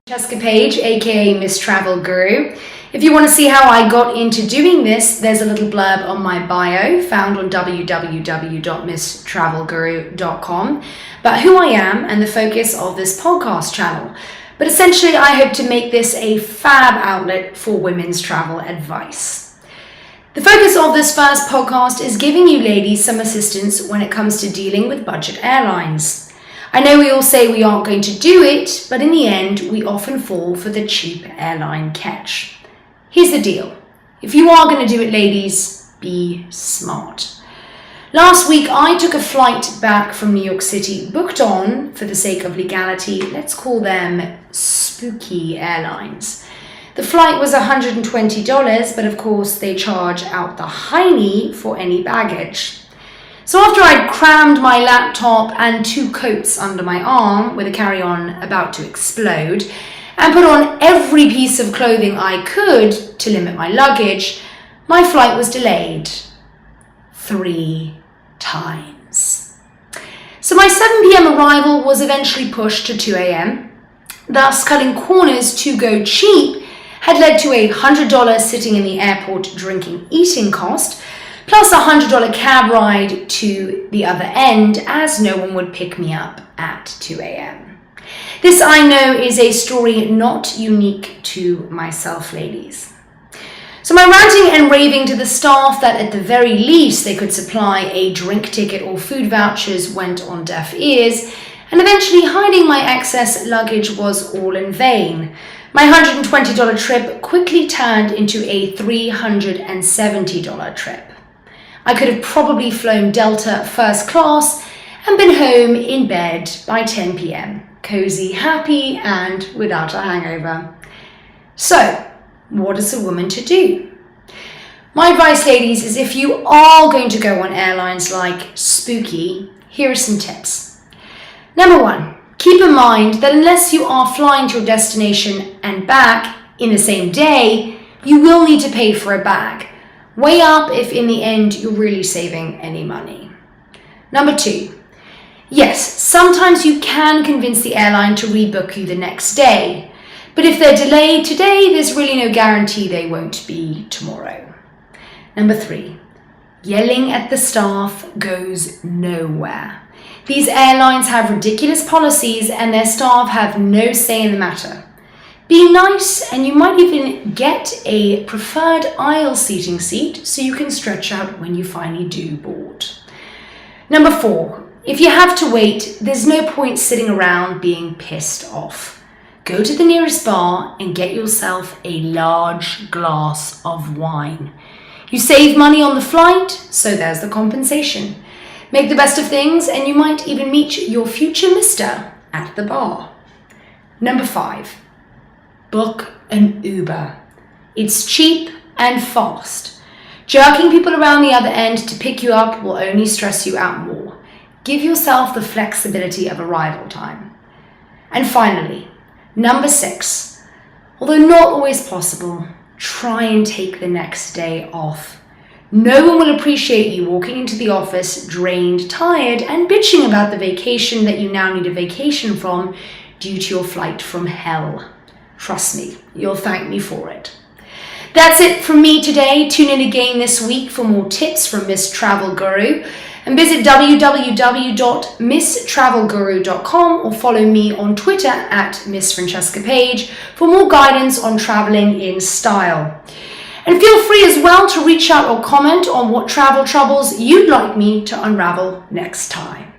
Jessica Page, aka Miss Travel Guru. If you want to see how I got into doing this, there's a little blurb on my bio found on www.misstravelguru.com about who I am and the focus of this podcast channel. But essentially, I hope to make this a fab outlet for women's travel advice. The focus of this first podcast is giving you ladies some assistance when it comes to dealing with budget airlines. I know we all say we aren't going to do it, but in the end, we often fall for the cheap airline catch. Here's the deal. If you are going to do it, ladies, be smart. Last week, I took a flight back from New York City, booked on, for the sake of legality, let's call them spooky airlines. The flight was $120, but of course, they charge out the hiney for any baggage. So after I'd crammed my laptop and 2 coats under my arm with a carry-on about to explode and put on every piece of clothing I could to limit my luggage, my flight was delayed 3 times. So my 7 p.m. arrival was eventually pushed to 2 a.m. Thus, cutting corners to go cheap had led to a $100 sitting in the airport drinking eating cost, plus a $100 cab ride to the other end, as no one would pick me up at 2 a.m. This, I know, is a story not unique to myself, ladies. So my ranting and raving to the staff that at the very least they could supply a drink ticket or food vouchers went on deaf ears, and eventually hiding my excess luggage was all in vain. My $120 trip quickly turned into a $370 trip. I could have probably flown Delta first class and been home in bed by 10 p.m. Cozy, happy, and without a hangover. So, what is a woman to do? My advice, ladies, is if you are going to go on airlines like spooky, here are some tips. Number 1, keep in mind that unless you are flying to your destination and back in the same day, you will need to pay for a bag. Weigh up if in the end you're really saving any money. Number 2, yes, sometimes you can convince the airline to rebook you the next day, but if they're delayed today, there's really no guarantee they won't be tomorrow. Number 3, yelling at the staff goes nowhere. These airlines have ridiculous policies and their staff have no say in the matter. Be nice, and you might even get a preferred aisle seating seat so you can stretch out when you finally do board. Number 4, if you have to wait, there's no point sitting around being pissed off. Go to the nearest bar and get yourself a large glass of wine. You save money on the flight, so there's the compensation. Make the best of things, and you might even meet your future mister at the bar. Number 5, book an Uber. It's cheap and fast. Jerking people around the other end to pick you up will only stress you out more. Give yourself the flexibility of arrival time. And finally, number 6, although not always possible, try and take the next day off. No one will appreciate you walking into the office drained, tired, and bitching about the vacation that you now need a vacation from due to your flight from hell. Trust me, you'll thank me for it. That's it from me today. Tune in again this week for more tips from Miss Travel Guru, and visit www.misstravelguru.com or follow me on Twitter at Miss Francesca Page for more guidance on traveling in style. And feel free as well to reach out or comment on what travel troubles you'd like me to unravel next time.